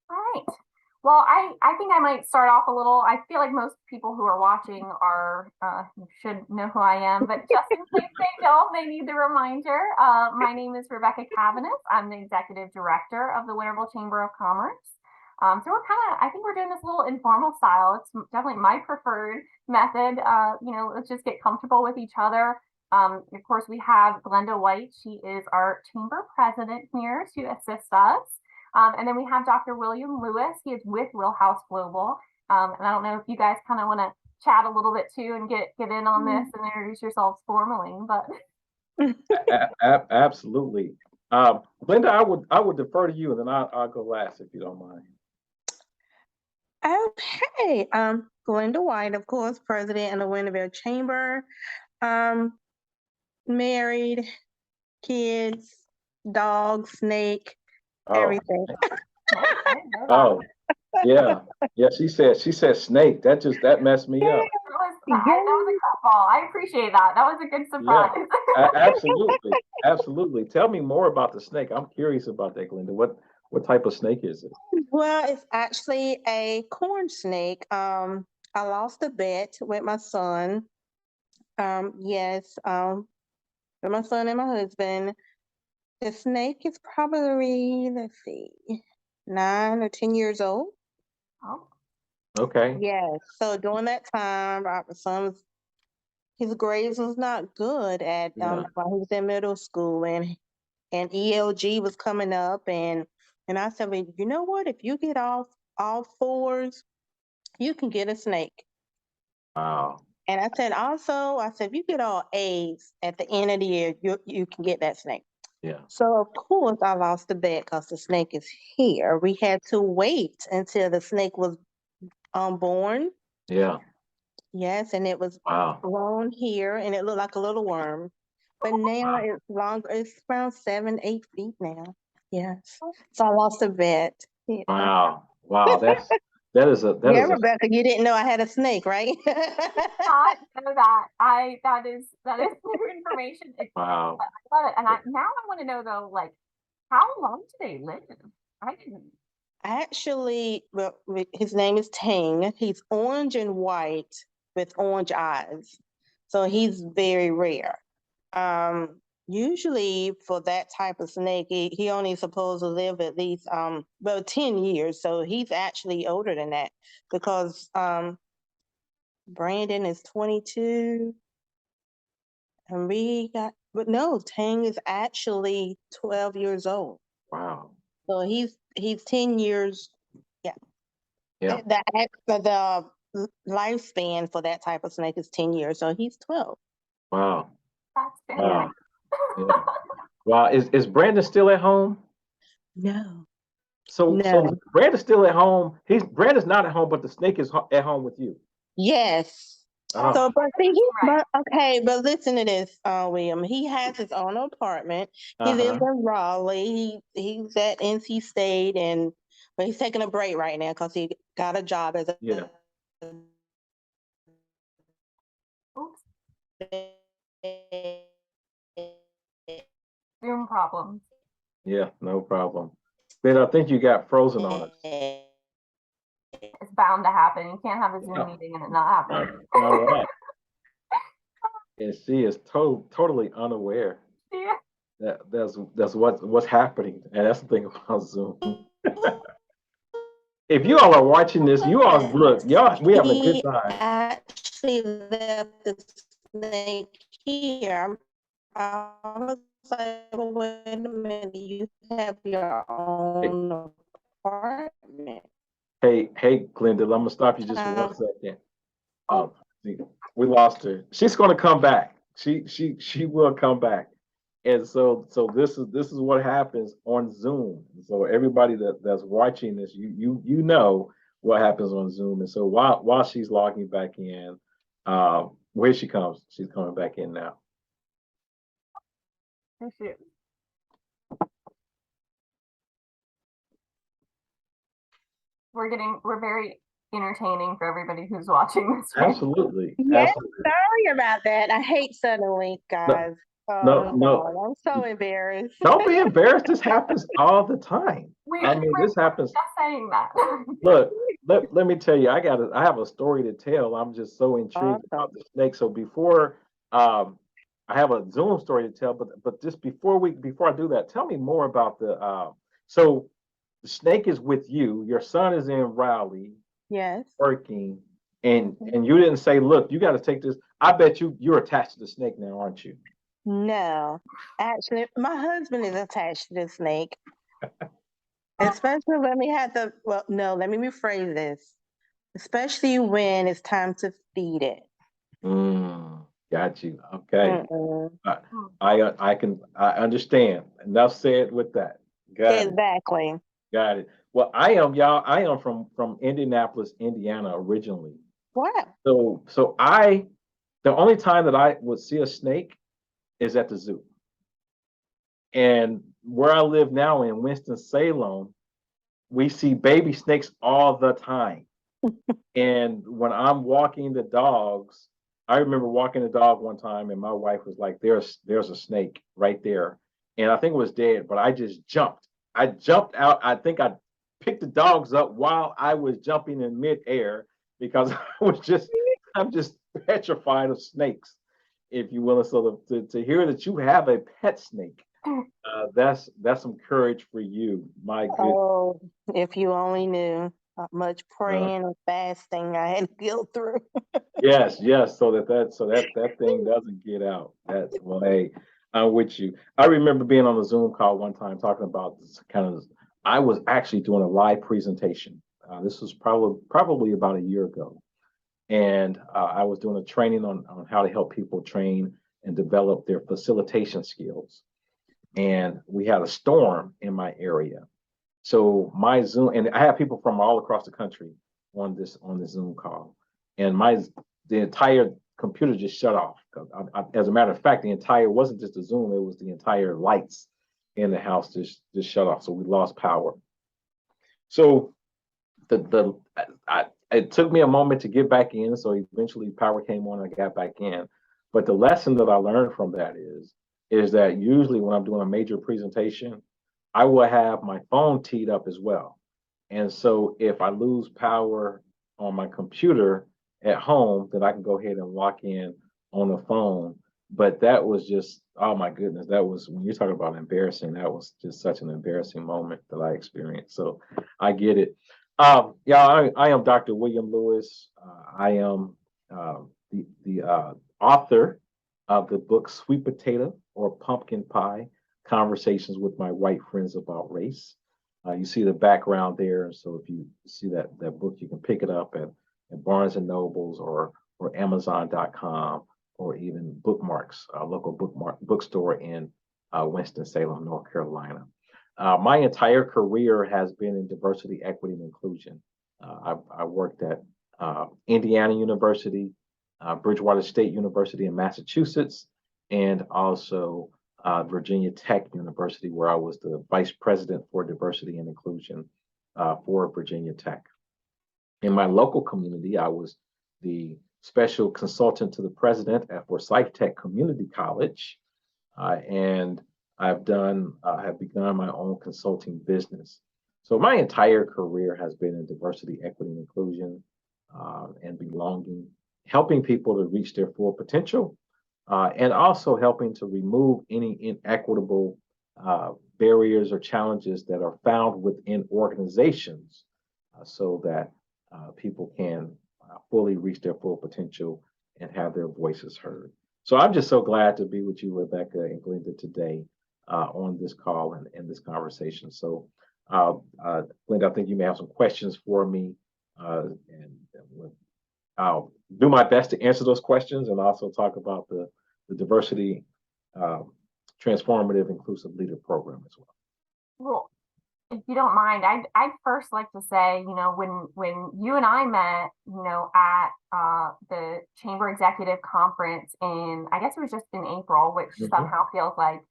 All right. Well, I think I might start off a little. I feel like most people who are watching are should know who I am, but just in case they don't, they need the reminder. My name is Rebecca Caveness. I'm the executive director of the Winterville Chamber of Commerce. So we're I think we're doing this a little informal style. It's definitely my preferred method. Let's just get comfortable with each other. Of course, we have Glenda White. She is our chamber president here to assist us. And then we have Dr. William Lewis. He is with WillHouse Global. And I don't know if you guys kind of want to chat a little bit too and get in on this and introduce yourselves formally, but Absolutely. Linda, I would defer to you, and then I'll go last if you don't mind. Okay. Glenda White, of course, president in the Winterville Chamber. Married, kids, dog, snake, everything. Oh, yeah. She said snake. That messed me up. That was a curveball. I appreciate that. That was a good surprise. Yeah, absolutely. Tell me more about the snake. I'm curious about that, Glenda. What type of snake is it? Well, it's actually a corn snake. I lost a bet with my son. Yes, with my son and my husband. The snake is probably, let's see, 9 or 10 years old. Oh. Okay. Yes. So during that time, my son's his grades was not good at while he was in middle school, and ELG was coming up, and I said, well, you know what? If you get all fours, you can get a snake. Wow. And I said, if you get all A's at the end of the year, you can get that snake. Yeah. So of course I lost the bet because the snake is here. We had to wait until the snake was born. Yeah. Yes, and it was blown here, and it looked like a little worm. But now it's longer. It's around 7, 8 feet now. Yes. So I lost a bet. Yeah. Wow. That is Rebecca, you didn't know I had a snake, right? Not know that. That is new information. Wow. I love it. And now I want to know though, like, how long do they live? I didn't. Actually, well, his name is Tang. He's orange and white with orange eyes. So he's very rare. Usually for that type of snake, he only supposed to live at least 10 years. So he's actually older than that because Brandon is 22 and Tang is actually 12 years old. Wow. So he's 10 years. Yeah. Yeah. The lifespan for that type of snake is 10 years. So he's 12. Wow. That's fantastic. Yeah. Wow. Is Brandon still at home? No. So Brandon's still at home. Brandon's not at home, but the snake is at home with you. Yes. Oh. So, but listen to this, William. He has his own apartment. He lives in Raleigh. He's at NC State, but he's taking a break right now because he got a job as a Zoom problems. Yeah, no problem. Ben, I think you got frozen on us. It's bound to happen. You can't have a Zoom meeting and it not happen. All right. And she is totally unaware that that's what's happening, and that's the thing about Zoom. If you all are watching this, you all look, we having a good time. Actually left the snake here. I was like, well, wait a minute, you have your own apartment. Hey, Glenda, I'm gonna stop you just for 1 second. We lost her. She's gonna come back. She will come back. And so this is what happens on Zoom. So everybody that's watching this, you know what happens on Zoom. And so while she's logging back in, where she comes, she's coming back in now. We're very entertaining for everybody who's watching this. Absolutely. Yes, sorry about that. I hate suddenly, guys. Oh no. God, I'm so embarrassed. Don't be embarrassed. This happens all the time. We I mean, we're this happens. just saying that. Look, let me tell you, I have a story to tell. I'm just so intrigued about Awesome. the snake. So before I have a Zoom story to tell, but just before I do that, tell me more about the so the snake is with you, your son is in Raleigh Yes. working, Mhm. and you didn't say, look, you got to take this. I bet you're attached to the snake now, aren't you? No, actually, my husband is attached to the snake, especially when we had the, well, no, let me rephrase this. Especially when it's time to feed it. Got you. Okay. Mm-mm. I I understand. Enough said with that. Got it. Exactly. Got it. Well, I am y'all. I am from Indianapolis, Indiana, originally. Wow. So I the only time that I would see a snake is at the zoo. And where I live now in Winston-Salem, we see baby snakes all the time. And when I'm walking the dogs, I remember walking the dog one time, and my wife was like, "There's a snake right there," and I think it was dead, but I just jumped. I jumped out. I think I picked the dogs up while I was jumping in midair because I'm just petrified of snakes, if you will. And so to hear that you have a pet snake, that's some courage for you. My good. Oh, if you only knew how much Uh, praying and fasting I had to go through. Yes, yes, so that thing doesn't get out. That well, hey, I'm with you. I remember being on a Zoom call one time talking about this kind of. I was actually doing a live presentation. This was probably about a year ago, and I was doing a training on how to help people train and develop their facilitation skills. And we had a storm in my area, so my Zoom, and I have people from all across the country on this Zoom call, and the entire computer just shut off. As a matter of fact, the entire wasn't just the Zoom; it was the entire lights in the house just shut off. So we lost power. So the it took me a moment to get back in. So eventually power came on. I got back in. But the lesson that I learned from that is that usually when I'm doing a major presentation, I will have my phone teed up as well. And so if I lose power on my computer at home, then I can go ahead and lock in on the phone. But that was just, oh my goodness, that was when you're talking about embarrassing, that was just such an embarrassing moment that I experienced. So I get it. Yeah, I am Dr. William Lewis. I am the author of the book Sweet Potato or Pumpkin Pie Conversations with My White Friends About Race. You see the background there. So if you see that book, you can pick it up at Barnes and Nobles or Amazon.com or even Bookmarks, a local bookstore in Winston-Salem, North Carolina. My entire career has been in diversity, equity, and inclusion. I worked at Indiana University, Bridgewater State University in Massachusetts, and also Virginia Tech University, where I was the vice president for diversity and inclusion for Virginia Tech. In my local community, I was the special consultant to the president at Forsyth Tech Community College, and have begun my own consulting business. So my entire career has been in diversity, equity, and inclusion, and belonging, helping people to reach their full potential, and also helping to remove any inequitable barriers or challenges that are found within organizations, so that people can fully reach their full potential and have their voices heard. So I'm just so glad to be with you, Rebecca and Glenda, today on this call and this conversation. So, Glenda, I think you may have some questions for me, and I'll do my best to answer those questions and also talk about the diversity transformative inclusive leader program as well. Well, if you don't mind, I'd first like to say, when you and I met, at the Chamber Executive Conference I guess it was just in April, which somehow feels like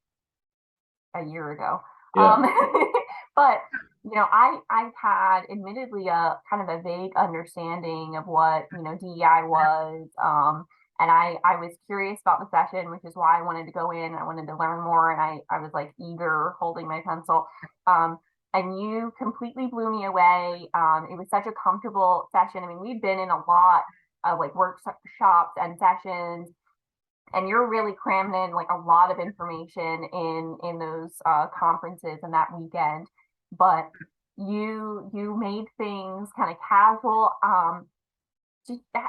a year ago. Yeah. But I've had admittedly a kind of a vague understanding of what DEI was, And I was curious about the session, which is why I wanted to go in. I wanted to learn more, and I was like eager, holding my pencil. And you completely blew me away. It was such a comfortable session. I mean, we've been in a lot of like workshops and sessions, and you're really cramming in like a lot of information in those conferences and that weekend. But you made things kind of casual. Am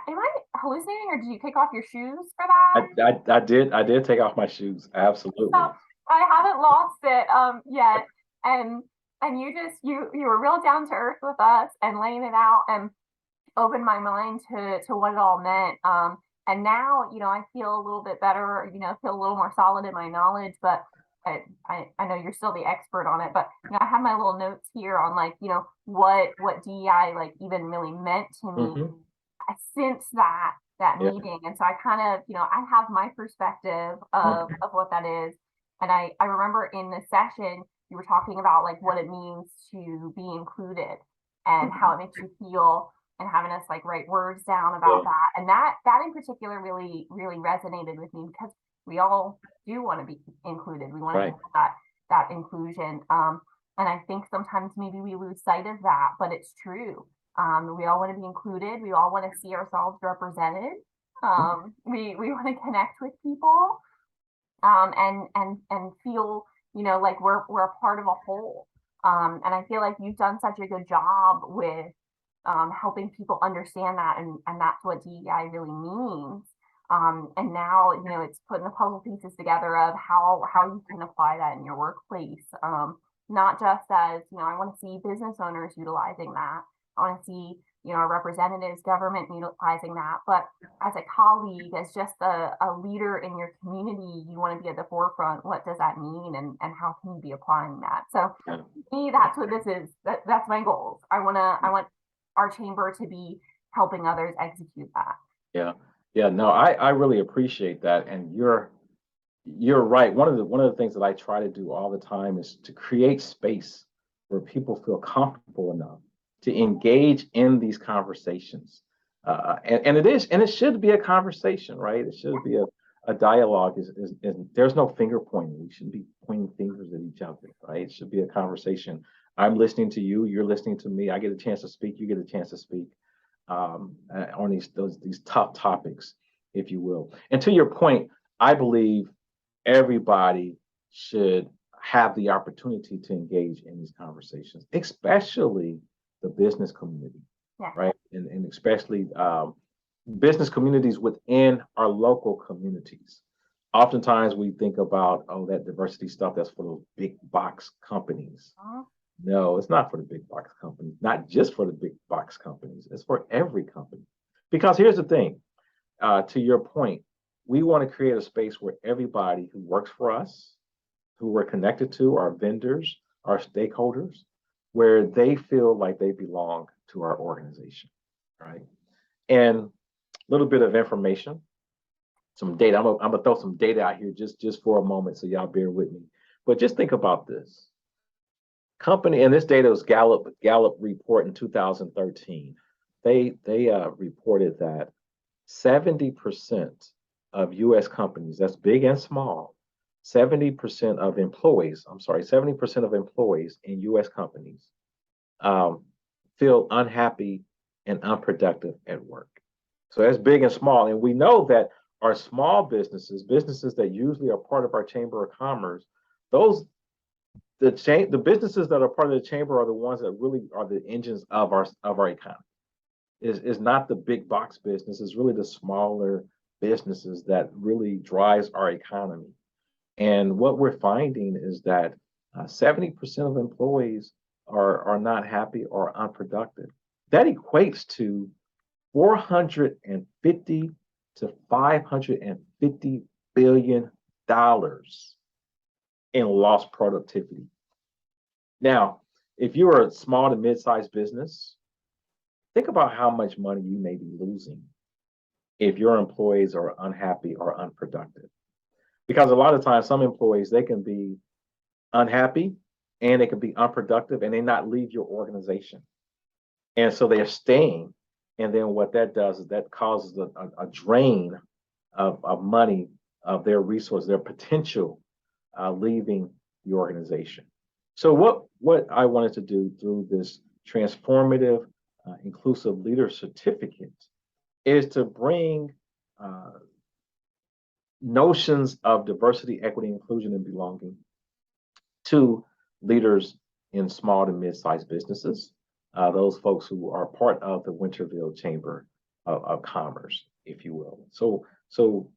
I hallucinating, or did you take off your shoes for that? I did take off my shoes. Absolutely. So I haven't lost it yet. And you were real down to earth with us and laying it out and opened my mind to what it all meant. And now, I feel a little bit better, feel a little more solid in my knowledge, but I know you're still the expert on it, but I have my little notes here on like, what DEI like even really meant to me since that meeting. And so I kind of, I have my perspective of what that is. And I remember in the session, you were talking about like what it means to be included and how it makes you feel, and having us like write words down about that. And that in particular really, really resonated with me, because we all do want to be included. We want to have that inclusion. And I think sometimes maybe we lose sight of that, but it's true. We all want to be included. We all want to see ourselves represented. We want to connect with people, and feel, like we're a part of a whole. And I feel like you've done such a good job with helping people understand that, and that's what DEI really means. And now, it's putting the puzzle pieces together of how you can apply that in your workplace. Not just as, I want to see business owners utilizing that. I want to see, representatives, government utilizing that, but as a colleague, as just a leader in your community, you want to be at the forefront. What does that mean, and how can you be applying that? So to me, that's what this is. That's my goals. I want our chamber to be helping others execute that. Yeah. No, I really appreciate that, and you're right. One of the things that I try to do all the time is to create space where people feel comfortable enough to engage in these conversations. And it should be a conversation, right? It should be a dialogue. There's no finger pointing. We shouldn't be pointing fingers at each other, right? It should be a conversation. I'm listening to you, you're listening to me. I get a chance to speak, you get a chance to speak on these tough topics, if you will. And to your point, I believe everybody should have the opportunity to engage in these conversations, especially the business community, right? And especially business communities within our local communities. Oftentimes we think about, that diversity stuff, that's for those big box companies. No, it's not for the big box companies, not just for the big box companies, it's for every company. Because here's the thing, to your point, we want to create a space where everybody who works for us, who we're connected to, our vendors, our stakeholders, where they feel like they belong to our organization, right? And a little bit of information, some data. I'm gonna throw some data out here just for a moment, so y'all bear with me. But just think about this. Company, and this data was Gallup report in 2013. They reported that 70% of U.S. companies, that's big and small, 70% of employees in U.S. companies feel unhappy and unproductive at work. So that's big and small. And we know that our small businesses that usually are part of our Chamber of Commerce, the businesses that are part of the chamber are the ones that really are the engines of our economy. Is not the big box business, it's really the smaller businesses that really drives our economy. And what we're finding is that 70% of employees are not happy or unproductive. That equates to $450 to $550 billion in lost productivity. Now, if you're a small to mid-sized business, think about how much money you may be losing if your employees are unhappy or unproductive. Because a lot of times, some employees, they can be unhappy and they can be unproductive and they not leave your organization. And so they're staying. And then what that does is that causes a drain of money, of their resource, their potential leaving the organization. So what I wanted to do through this transformative inclusive leader certificate is to bring notions of diversity, equity, inclusion, and belonging to leaders in small to mid-sized businesses, those folks who are part of the Winterville Chamber of Commerce, if you will. So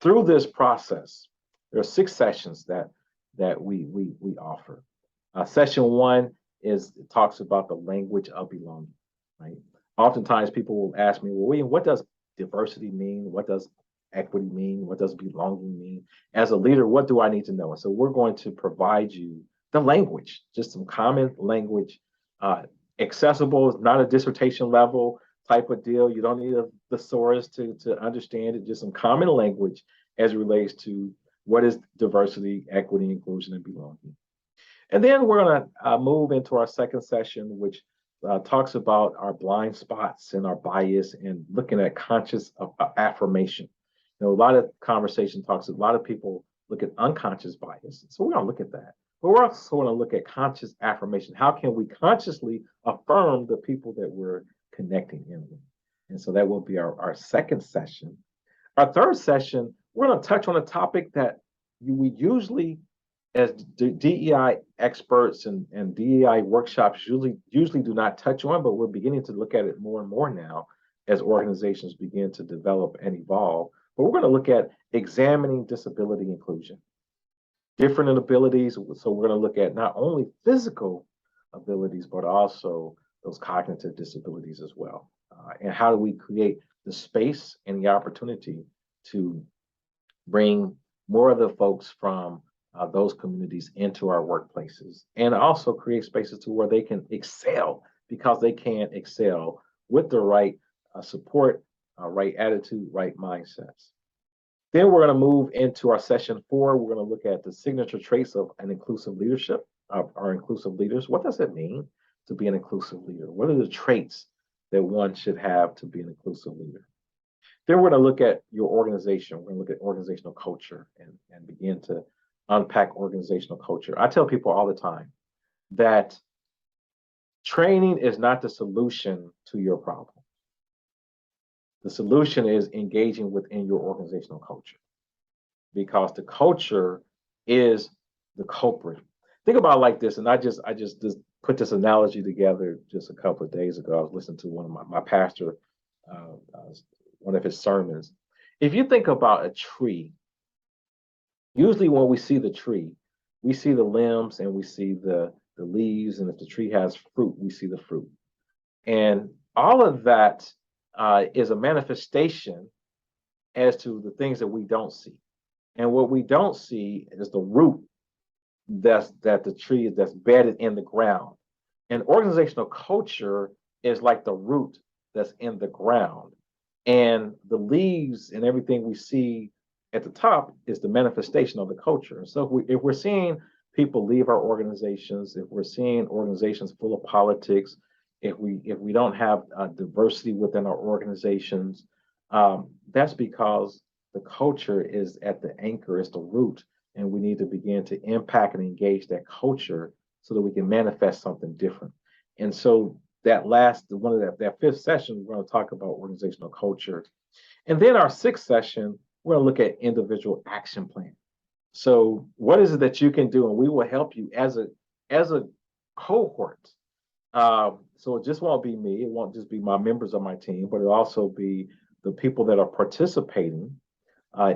through this process, there are 6 sessions that we offer. Session 1 talks about the language of belonging, right? Oftentimes people will ask me, well, William, what does diversity mean? What does equity mean? What does belonging mean? As a leader, what do I need to know? And so we're going to provide you the language, just some common language, accessible, not a dissertation level type of deal. You don't need a thesaurus to understand it, just some common language as it relates to what is diversity, equity, inclusion, and belonging. And then we're going to move into our second session, which talks about our blind spots and our bias and looking at conscious affirmation. You know, a lot of conversation talks, a lot of people look at unconscious bias. So we're going to look at that. But we're also going to look at conscious affirmation. How can we consciously affirm the people that we're connecting in with? And so that will be our second session. Our third session, we're going to touch on a topic that we usually, as DEI experts and DEI workshops usually do not touch on, but we're beginning to look at it more and more now as organizations begin to develop and evolve. But we're going to look at examining disability inclusion, different abilities. So we're going to look at not only physical abilities, but also those cognitive disabilities as well. And how do we create the space and the opportunity to bring more of the folks from those communities into our workplaces, and also create spaces to where they can excel, because they can excel with the right support, right attitude, right mindsets. Then we're going to move into our session 4. We're going to look at the signature traits of an inclusive leadership, of our inclusive leaders. What does it mean to be an inclusive leader? What are the traits that one should have to be an inclusive leader? Then we're going to look at your organization. We're going to look at organizational culture and begin to unpack organizational culture. I tell people all the time that training is not the solution to your problem. The solution is engaging within your organizational culture, because the culture is the culprit. Think about it like this, and I just put this analogy together just a couple of days ago. I was listening to one of my pastor, one of his sermons. If you think about a tree, usually when we see the tree, we see the limbs and we see the leaves, and if the tree has fruit, we see the fruit. And all of that is a manifestation as to the things that we don't see. And what we don't see is the root that the tree that's bedded in the ground. And organizational culture is like the root that's in the ground. And the leaves and everything we see at the top is the manifestation of the culture. So if we're seeing people leave our organizations, if we're seeing organizations full of politics, if we don't have diversity within our organizations, that's because the culture is at the anchor, it's the root, and we need to begin to impact and engage that culture so that we can manifest something different. And so that fifth session, we're going to talk about organizational culture. And then our sixth session, we're going to look at individual action plan. So what is it that you can do? And we will help you as a cohort. So it just won't be me. It won't just be my members of my team, but it'll also be the people that are participating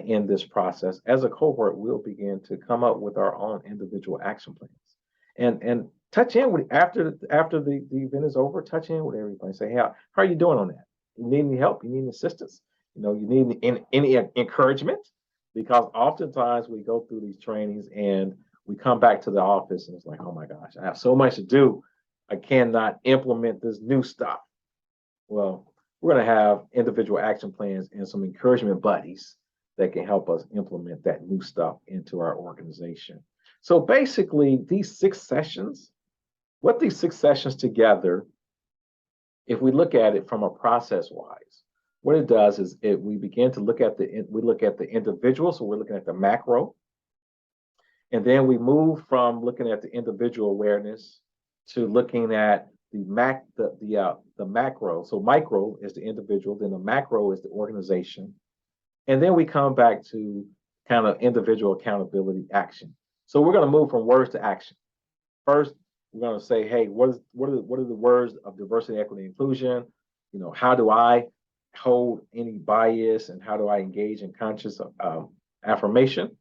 in this process. As a cohort, we'll begin to come up with our own individual action plans, and touch in with after the event is over. Touch in with everybody. Say, hey, how are you doing on that? You need any help? You need any assistance? You know, you need any encouragement? Because oftentimes we go through these trainings and we come back to the office and it's like, oh my gosh, I have so much to do. I cannot implement this new stuff. Well, we're going to have individual action plans and some encouragement buddies that can help us implement that new stuff into our organization. So basically, these 6 sessions, what these 6 sessions together, if we look at it from a process-wise, what it does is we begin to look at the individual. So we're looking at the macro, and then we move from looking at the individual awareness to looking at the macro. So micro is the individual, then the macro is the organization, and then we come back to kind of individual accountability action. So we're going to move from words to action. First, we're going to say, hey, what are the words of diversity, equity, inclusion? How do I hold any bias, and how do I engage in conscious affirmation?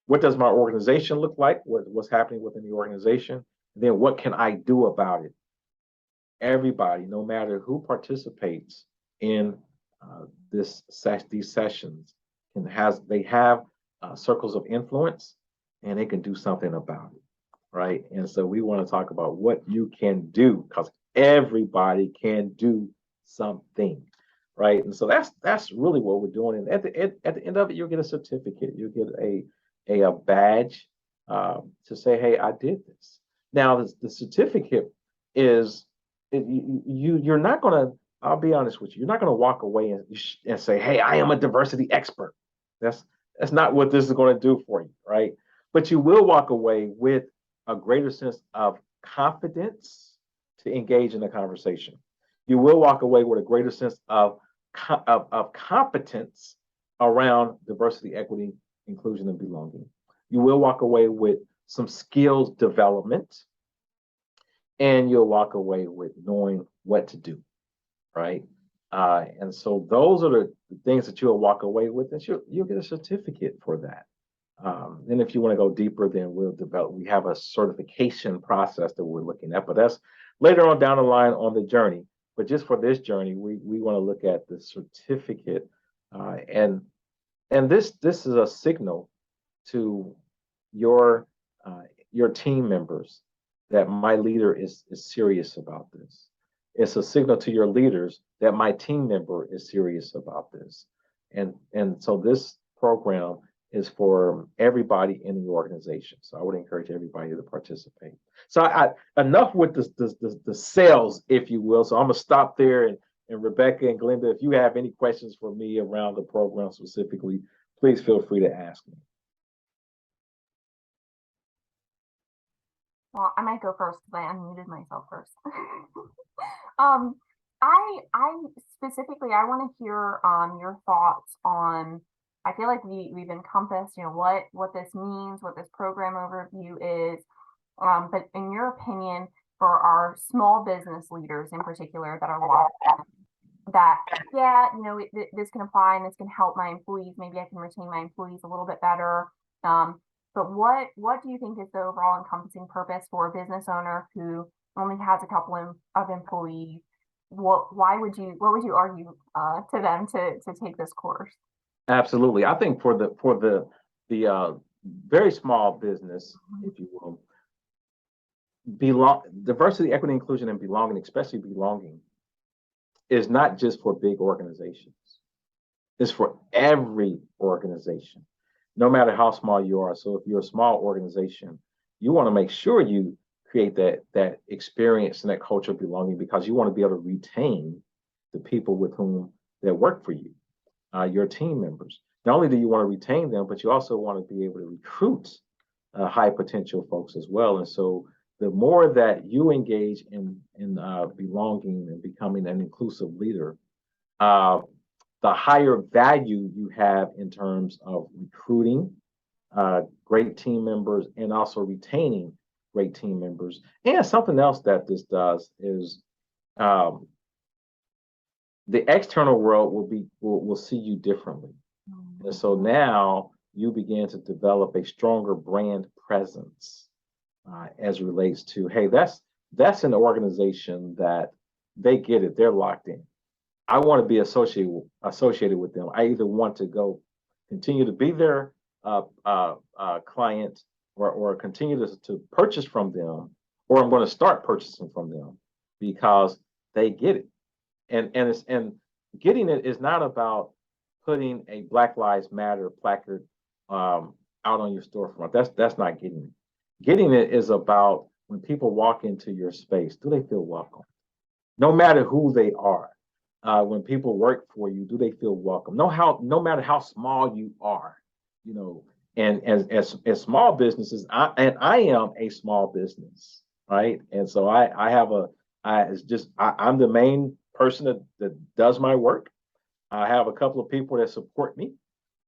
What does my organization look like? What's happening within the organization? And then what can I do about it? Everybody, no matter who participates in these sessions, they have circles of influence, and they can do something about it, right? And so we want to talk about what you can do, because everybody can do something, right? And so that's really what we're doing. And at the end of it, you'll get a certificate, you'll get a badge to say, hey, I did this. Now, the certificate is you're not going to. I'll be honest with you. You're not going to walk away and say, hey, I am a diversity expert. That's not what this is going to do for you, right? But you will walk away with a greater sense of confidence to engage in the conversation. You will walk away with a greater sense of competence around diversity, equity, inclusion, and belonging. You will walk away with some skills development, and you'll walk away with knowing what to do, right? And so those are the things that you'll walk away with, and you'll get a certificate for that. And if you want to go deeper, then we have a certification process that we're looking at, but that's later on down the line on the journey. But just for this journey, we want to look at the certificate, and this is a signal to your team members that my leader is serious about this. It's a signal to your leaders that my team member is serious about this. And so this program is for everybody in the organization. So I would encourage everybody to participate. So enough with the sales, if you will. So I'm gonna stop there, and Rebecca and Glenda, if you have any questions for me around the program specifically, please feel free to ask me. Well, I might go first because I unmuted myself first. I specifically, I want to hear your thoughts on. I feel like we've encompassed, what this means, what this program overview is. But in your opinion, for our small business leaders in particular that are watching, that this can apply and this can help my employees. Maybe I can retain my employees a little bit better. But what do you think is the overall encompassing purpose for a business owner who only has a couple of employees? What would you argue to them to take this course? Absolutely. I think for the very small business, if you will, diversity, equity, inclusion, and belonging, especially belonging, is not just for big organizations. It's for every organization, no matter how small you are. So if you're a small organization, you want to make sure you create that experience and that culture of belonging, because you want to be able to retain the people with whom that work for you, your team members. Not only do you want to retain them, but you also want to be able to recruit high potential folks as well. And so the more that you engage in belonging and becoming an inclusive leader, the higher value you have in terms of recruiting great team members and also retaining great team members. And something else that this does is the external world will see you differently. And so now you begin to develop a stronger brand presence as it relates to, hey, that's an organization that they get it, they're locked in. I want to be associated with them. I either want to go continue to be their client or continue to purchase from them, or I'm going to start purchasing from them because they get it. And getting it is not about putting a Black Lives Matter placard out on your storefront. That's not getting it. Getting it is about when people walk into your space, do they feel welcome? No matter who they are. when people work for you, do they feel welcome? No matter how small you are, you know, and as small businesses, I am a small business, right? And so I'm the main person that does my work. I have a couple of people that support me,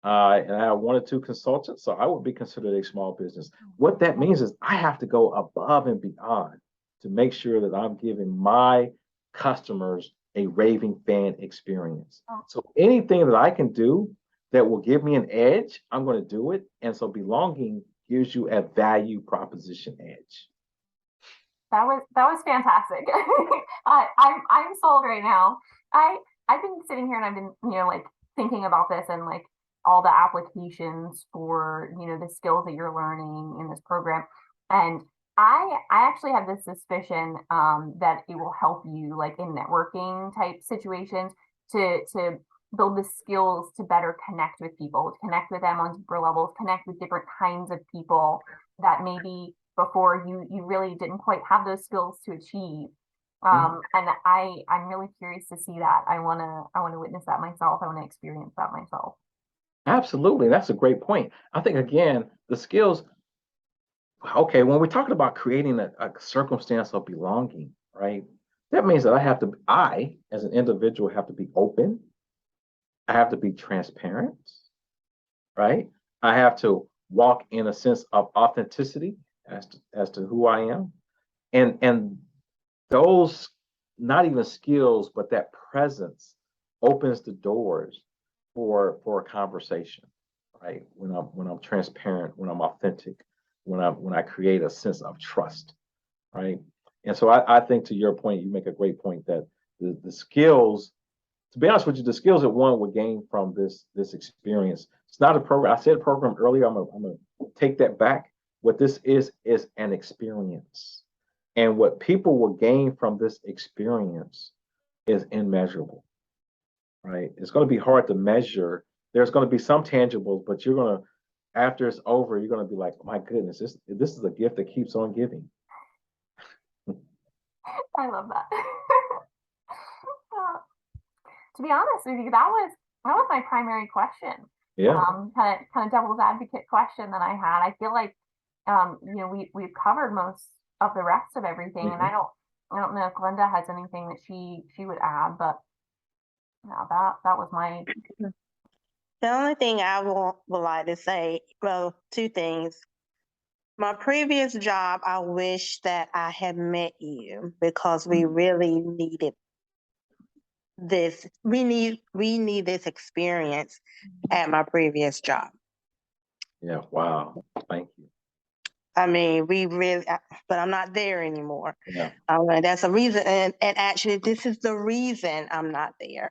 and I have one or two consultants, so I would be considered a small business. What that means is I have to go above and beyond to make sure that I'm giving my customers a raving fan experience. So anything that I can do that will give me an edge, I'm going to do it. And so belonging gives you a value proposition edge. That was fantastic. I'm sold right now. I've been sitting here and I've been, like thinking about this and like all the applications for, the skills that you're learning in this program. And I actually have this suspicion that it will help you like in networking type situations to build the skills to better connect with people, to connect with them on deeper levels, connect with different kinds of people that maybe before you really didn't quite have those skills to achieve. And I'm really curious to see that. I wanna witness that myself. I want to experience that myself. Absolutely. That's a great point. I think again, the skills, okay, when we're talking about creating a circumstance of belonging, right? That means that I, as an individual, have to be open. I have to be transparent, right? I have to walk in a sense of authenticity as to who I am. And those, not even skills, but that presence opens the doors for a conversation, right? When I'm transparent, when I'm authentic, when I create a sense of trust, right? And so I think to your point, you make a great point that the skills, to be honest with you, the skills that one would gain from this experience, it's not a program. I said program earlier. I'm gonna take that back. What this is an experience, and what people will gain from this experience is immeasurable, right? It's going to be hard to measure. There's going to be some tangibles, but you're going to, after it's over, you're going to be like, oh my goodness, this is a gift that keeps on giving. I love that. To be honest with you, that was my primary question. Yeah. Kind of devil's advocate question that I had. I feel like we've covered most of the rest of everything, and I don't know if Glenda has anything that she would add, but that was my. The only thing I would like to say, well, two things. My previous job, I wish that I had met you because we really needed this. We need this experience at my previous job. Yeah. Wow. Thank you. I mean, we really, but I'm not there anymore. Yeah. That's a reason, and actually, this is the reason I'm not there.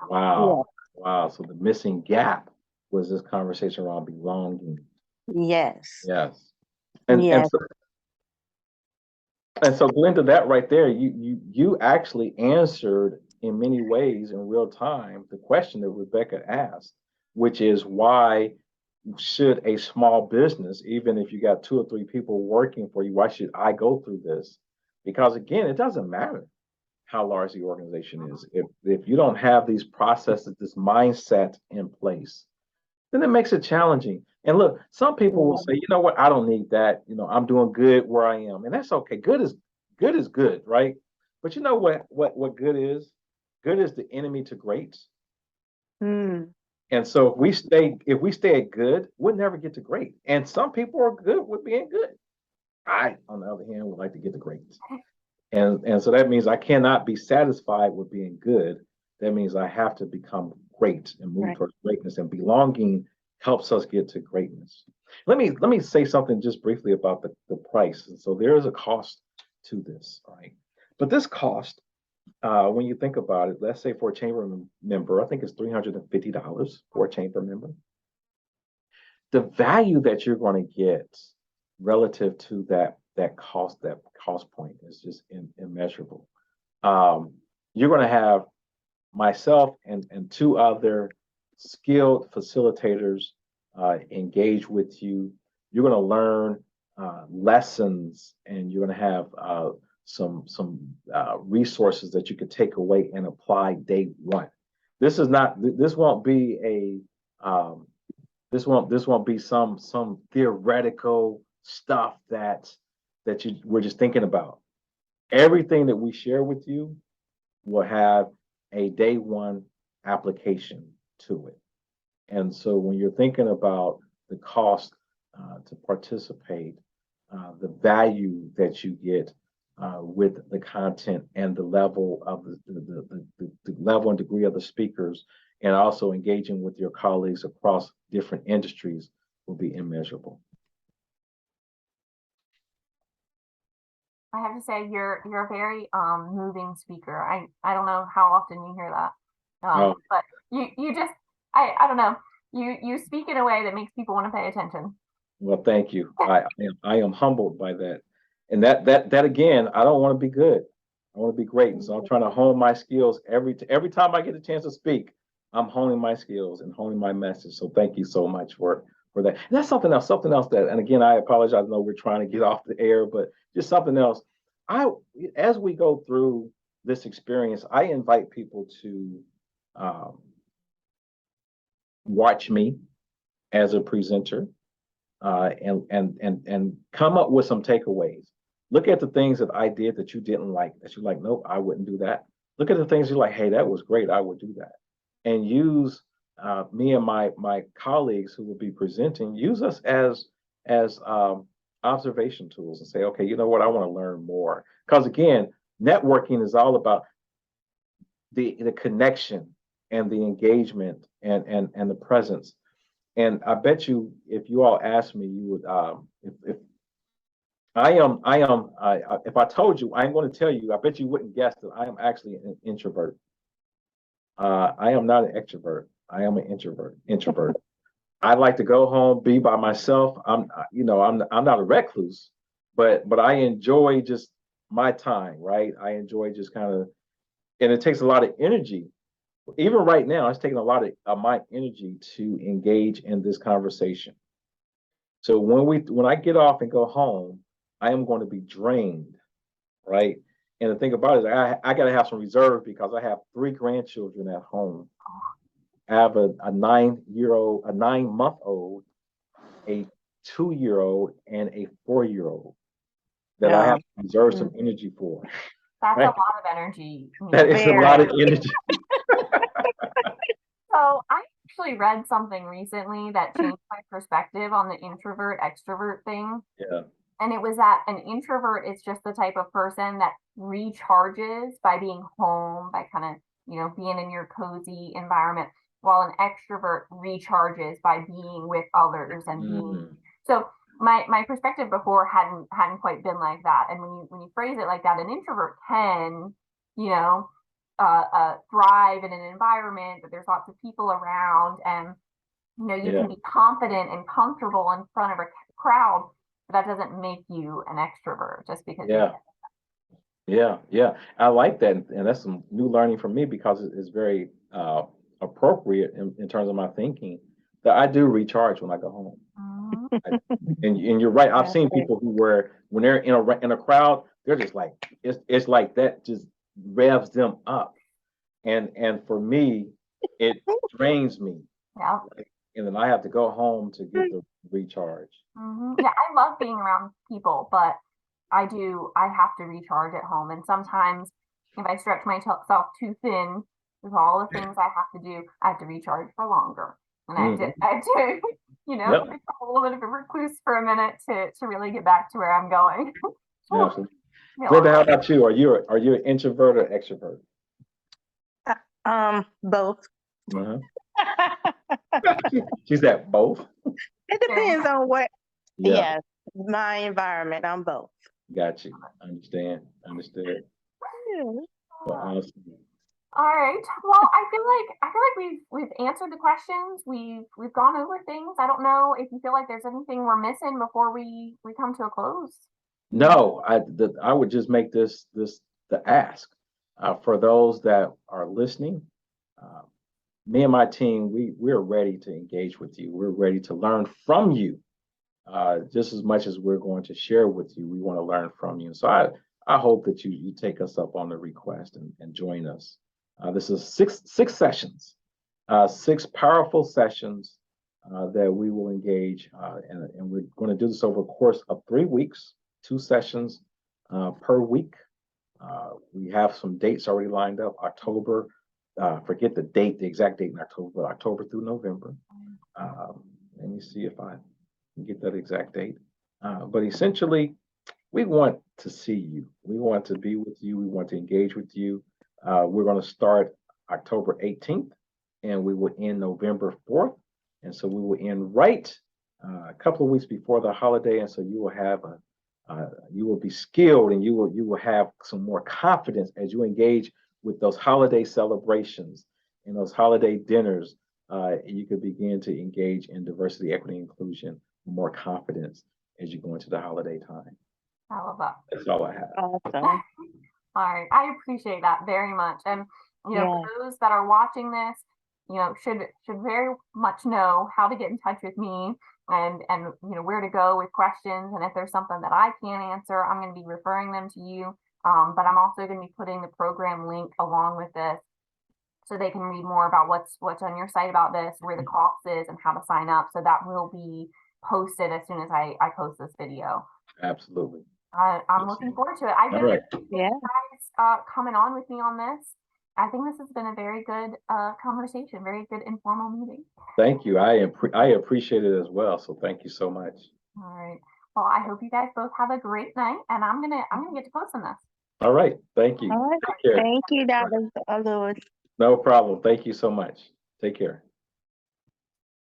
Wow. Yeah. Wow. So the missing gap was this conversation around belonging. Yes. Yes. Yes. And so Glenda, that right there, you actually answered in many ways in real time the question that Rebecca asked, which is why should a small business, even if you got 2 or 3 people working for you, why should I go through this? Because again, it doesn't matter how large the organization is. If you don't have these processes, this mindset in place, then it makes it challenging. And look, some people will say, you know what, I don't need that. I'm doing good where I am. And that's okay. Good is good, right? But you know what good is? Good is the enemy to great. And so if we stay at good, we'll never get to great. And some people are good with being good. I, on the other hand, would like to get to great. And so that means I cannot be satisfied with being good. That means I have to become great and move towards greatness, and belonging helps us get to greatness. Let me say something just briefly about the price. And so there is a cost to this, right? But this cost, when you think about it, let's say for a chamber member, I think it's $350 for a chamber member. The value that you're going to get relative to that cost point is just immeasurable. You're going to have myself and 2 other skilled facilitators engage with you. You're going to learn lessons, and you're going to have resources that you could take away and apply day one. This is not. This won't be this won't be some theoretical stuff that we're just thinking about. Everything that we share with you will have a day one application to it. And so when you're thinking about the cost to participate, the value that you get with the content and the level of the level and degree of the speakers, and also engaging with your colleagues across different industries will be immeasurable. I have to say you're a very moving speaker. I don't know how often you hear that. But you just I don't know. You speak in a way that makes people want to pay attention. Well, thank you. I am humbled by that. And that again, I don't want to be good. I want to be great. And so I'm trying to hone my skills every time I get a chance to speak. I'm honing my skills and honing my message. So thank you so much for that. And that's something else that, and again, I apologize. I know we're trying to get off the air, but just something else. As we go through this experience, I invite people to watch me as a presenter and come up with some takeaways. Look at the things that I did that you didn't like, that you're like, nope, I wouldn't do that. Look at the things you're like, hey, that was great, I would do that. And use me and my colleagues who will be presenting, use us as observation tools and say, okay, you know what, I want to learn more. Because again, networking is all about the connection and the engagement and the presence. And I bet you, if you all asked me, you would, if I told you, I'm going to tell you, I bet you wouldn't guess that I am actually an introvert. I am not an extrovert. I am an introvert. I like to go home, be by myself. I'm not a recluse, but I enjoy just my time, right? I enjoy just kind of, and it takes a lot of energy. Even right now, it's taking a lot of my energy to engage in this conversation. So when I get off and go home, I am going to be drained, right? And the thing about it is I got to have some reserve because I have 3 grandchildren at home. I have a 9-month-old, a 2-year-old, and a 4-year-old that I have to reserve some energy for. That's right? A lot of energy. That is a lot of energy. So I actually read something recently that changed my perspective on the introvert extrovert thing. Yeah. And it was that an introvert is just the type of person that recharges by being home, by kind of, being in your cozy environment, while an extrovert recharges by being with others and being. So my perspective before hadn't quite been like that. And when you phrase it like that, an introvert can, thrive in an environment that there's lots of people around, and you can be confident and comfortable in front of a crowd, but that doesn't make you an extrovert just because. Yeah. I like that, and that's some new learning for me because it's very appropriate in terms of my thinking that I do recharge when I go home. And you're right. I've seen people when they're in a crowd, they're just like it's like that just revs them up, and for me, it drains me. Yeah. And then I have to go home to get the recharge. Yeah, I love being around people, but I have to recharge at home. And sometimes if I stretch myself too thin with all the things I have to do, I have to recharge for longer. And I have to become a little bit of a recluse for a minute to really get back to where I'm going. Absolutely. Linda, how about you? Are you an introvert or extrovert? Both. She's at both. It depends on what. Yes, my environment. I'm both. Got you. Understood. Well, awesome. All right. Well, I feel like we've answered the questions. We've gone over things. I don't know if you feel like there's anything we're missing before we come to a close. No, I would just make this the ask for those that are listening. Me and my team, we're ready to engage with you. We're ready to learn from you. Just as much as we're going to share with you, we want to learn from you. So I hope that you take us up on the request and join us. This is six sessions, 6 powerful sessions that we will engage, and we're going to do this over a course of 3 weeks, 2 sessions per week. We have some dates already lined up. October, forget the exact date in October, but October through November. Let me see if I can get that exact date. But essentially, we want to see you. We want to be with you. We want to engage with you. We're going to start October 18th, and we will end November 4th. And so we will end right a couple of weeks before the holiday. And so you will have you will be skilled, and you will have some more confidence as you engage with those holiday celebrations and those holiday dinners. You could begin to engage in diversity, equity, inclusion, more confidence as you go into the holiday time. I love that. That's all I have. Awesome. All right, I appreciate that very much. And you know, for those that are watching this, you know, should very much know how to get in touch with me and you know, where to go with questions. And if there's something that I can't answer, I'm going to be referring them to you. But I'm also going to be putting the program link along with this, so they can read more about what's on your site about this, where the cost is, and how to sign up. So that will be posted as soon as I post this video. Absolutely. I'm looking forward to it. I really appreciate you guys coming on with me on this. I think this has been a very good conversation, very good informal meeting. Thank you. I appreciate it as well. So thank you so much. All right. Well, I hope you guys both have a great night, and I'm gonna get to posting this. All right. Thank you. All right. Take care. Thank you, Dr. Lewis. No problem. Thank you so much. Take care.